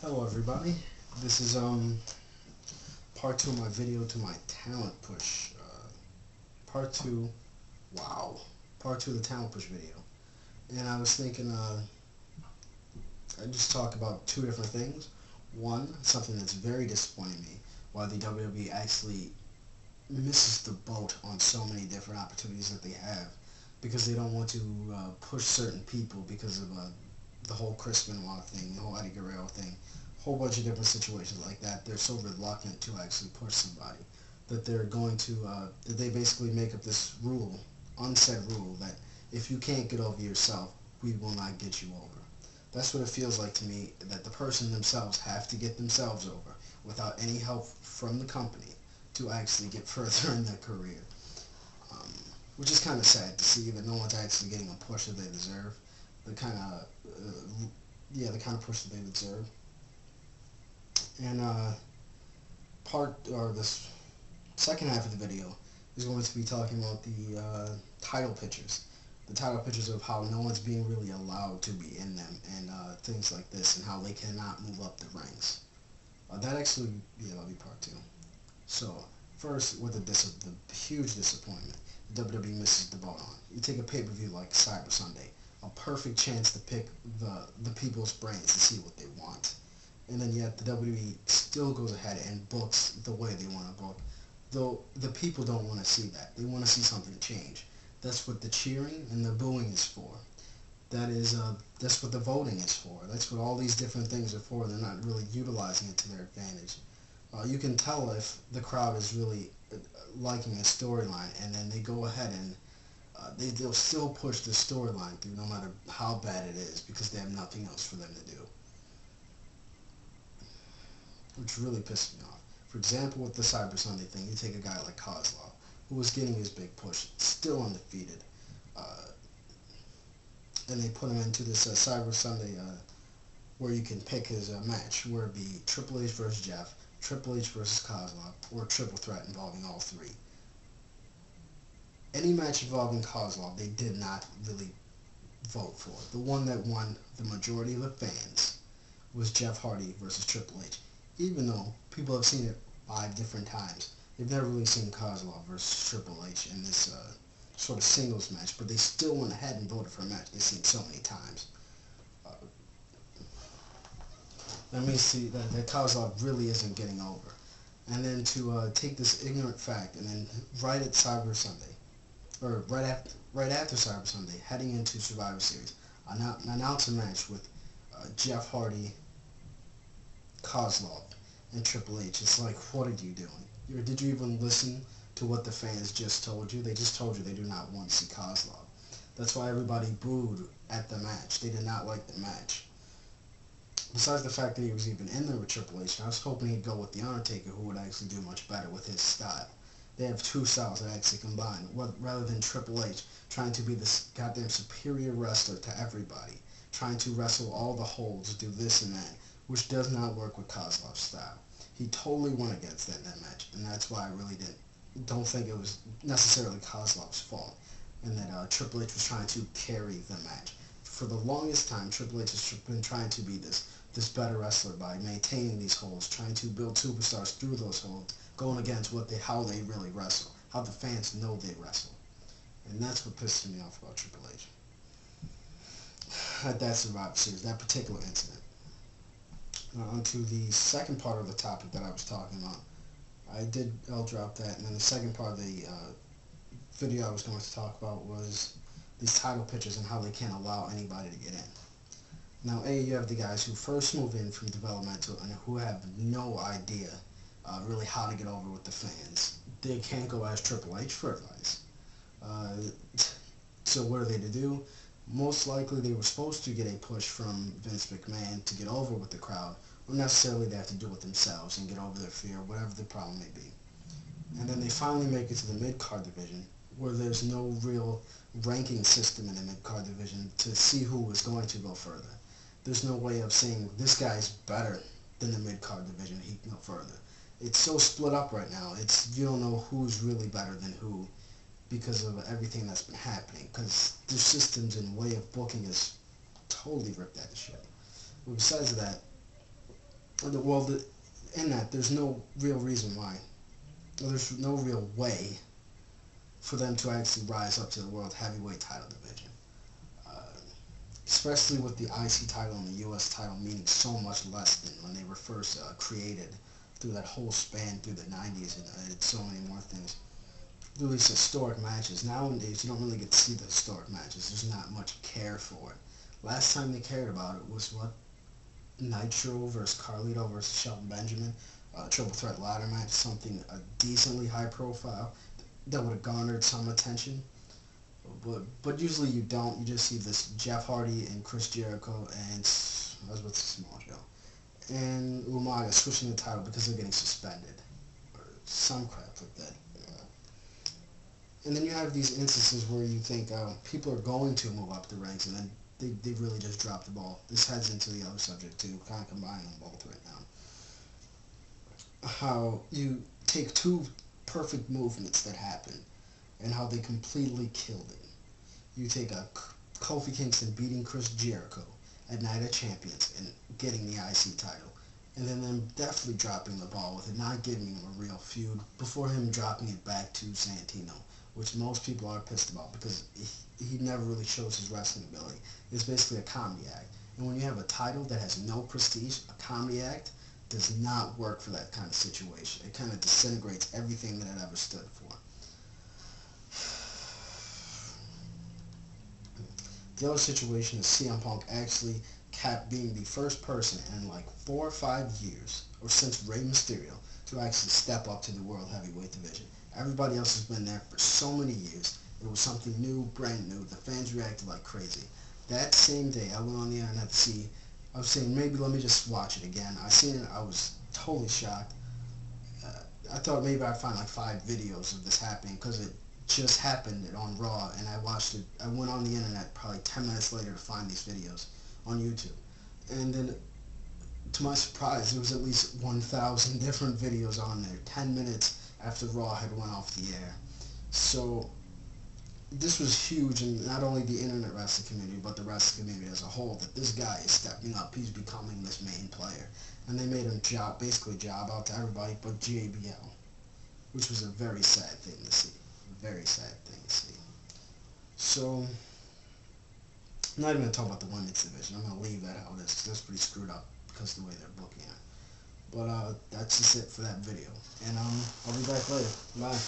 Hello everybody, this is part 2 of my video to my talent push, part 2, wow, part 2 of the talent push video, and I was thinking I'd just talk about two different things. One, something that's very disappointing me, why the WWE actually misses the boat on so many different opportunities that they have, because they don't want to push certain people because of the whole Chris Benoit thing, the whole Eddie Guerrero thing, a whole bunch of different situations like that. They're so reluctant to actually push somebody that they're going to, that they basically make up this rule, unsaid rule, that if you can't get over yourself, we will not get you over. That's what it feels like to me, that the person themselves have to get themselves over without any help from the company to actually get further in their career. Um, which is kind of sad to see that no one's actually getting a push that they deserve. The kind of, the kind of push that they deserve. And this second half of the video is going to be talking about the title pictures. The title pictures of how no one's being really allowed to be in them, and things like this, and how they cannot move up the ranks. That'll be part 2. So, first, with the huge disappointment WWE misses the boat on. You take a pay-per-view like Cyber Sunday, a perfect chance to pick the people's brains to see what they want. And then yet the WWE still goes ahead and books the way they want to book. Though the people don't want to see that. They want to see something change. That's what the cheering and the booing is for. That's what the voting is for. That's what all these different things are for. They're not really utilizing it to their advantage. You can tell if the crowd is really liking a storyline, and then they go ahead and they'll still push the storyline through no matter how bad it is, because they have nothing else for them to do. Which really pissed me off. For example, with the Cyber Sunday thing, you take a guy like Kozlov, who was getting his big push, still undefeated, and they put him into this Cyber Sunday where you can pick his match, where it be Triple H versus Jeff, Triple H versus Kozlov, or a triple threat involving all three. Any match involving Kozlov, they did not really vote for. The one that won the majority of the fans was Jeff Hardy versus Triple H. Even though people have seen it 5 different times, they've never really seen Kozlov versus Triple H in this sort of singles match, but they still went ahead and voted for a match they've seen so many times. That means that Kozlov really isn't getting over. And then to take this ignorant fact and then right at Cyber Sunday, or right after Cyber Sunday, heading into Survivor Series, announce a match with Jeff Hardy, Kozlov, and Triple H. It's like, what are you doing? Did you even listen to what the fans just told you? They just told you they do not want to see Kozlov. That's why everybody booed at the match. They did not like the match. Besides the fact that he was even in there with Triple H, I was hoping he'd go with The Undertaker, who would actually do much better with his style. They have 2 styles that actually combine, rather than Triple H trying to be this goddamn superior wrestler to everybody, trying to wrestle all the holds, do this and that, which does not work with Kozlov's style. He totally went against that in that match, and that's why I really don't think it was necessarily Kozlov's fault, and that Triple H was trying to carry the match. For the longest time, Triple H has been trying to be this better wrestler by maintaining these holds, trying to build superstars through those holds, going against how they really wrestle, how the fans know they wrestle. And that's what pissed me off about Triple H. At that Survivor Series, that particular incident. Now onto the second part of the topic that I was talking about. I'll drop that, and then the second part of the video I was going to talk about was these title pictures and how they can't allow anybody to get in. Now, you have the guys who first move in from developmental and who have no idea really how to get over with the fans. They can't go ask Triple H for advice. So what are they to do? Most likely they were supposed to get a push from Vince McMahon to get over with the crowd, or necessarily they have to do it themselves and get over their fear, whatever the problem may be. And then they finally make it to the mid-card division, where there's no real ranking system in the mid-card division to see who is going to go further. There's no way of saying this guy's better than the mid-card division, he can go further. It's so split up right now. You don't know who's really better than who because of everything that's been happening, because their systems and way of booking is totally ripped out of shit. But besides that, well, in that, there's no real reason why. Well, there's no real way for them to actually rise up to the world heavyweight title division. Uh, Especially with the IC title and the US title meaning so much less than when they were first created through that whole span through the 90s and so many more things. Through these historic matches. Nowadays, you don't really get to see the historic matches. There's not much care for it. Last time they cared about it was what? Nitro versus Carlito versus Shelton Benjamin, triple threat ladder match, something a decently high profile that would have garnered some attention. But usually you don't. You just see this Jeff Hardy and Chris Jericho and I was with Small Joe and Umaga switching the title because they're getting suspended or some crap like that. And then you have these instances where you think people are going to move up the ranks, and then they really just drop the ball. This heads into the other subject too, kind of combining them both right now. How you take two perfect movements that happen, and how they completely killed it. You take a Kofi Kingston beating Chris Jericho at Night of Champions and getting the IC title, and then them definitely dropping the ball with it, not giving him a real feud before him dropping it back to Santino, which most people are pissed about because he never really shows his wrestling ability. It's basically a comedy act. And when you have a title that has no prestige, a comedy act does not work for that kind of situation. It kind of disintegrates everything that it ever stood for. The other situation is CM Punk actually kept being the first person in like 4 or 5 years, or since Rey Mysterio, to actually step up to the World Heavyweight Division. Everybody else has been there for so many years. It was something new, brand new. The fans reacted like crazy. That same day, I went on the internet to see. I was saying, maybe let me just watch it again. I seen it. I was totally shocked. I thought maybe I'd find like 5 videos of this happening because it just happened on Raw, and I watched it. I went on the internet probably 10 minutes later to find these videos on YouTube. And then, to my surprise, there was at least 1,000 different videos on there, 10 minutes after Raw had went off the air. So this was huge in not only the internet wrestling community, but the wrestling community as a whole, that this guy is stepping up. He's becoming this main player. And they made him basically job out to everybody but JBL, which was a very sad thing to see. A very sad thing to see. So, I'm not even going to talk about the women's division. I'm going to leave that how it is, because that's pretty screwed up because of the way they're booking it. But that's just it for that video. And I'll be back later. Bye.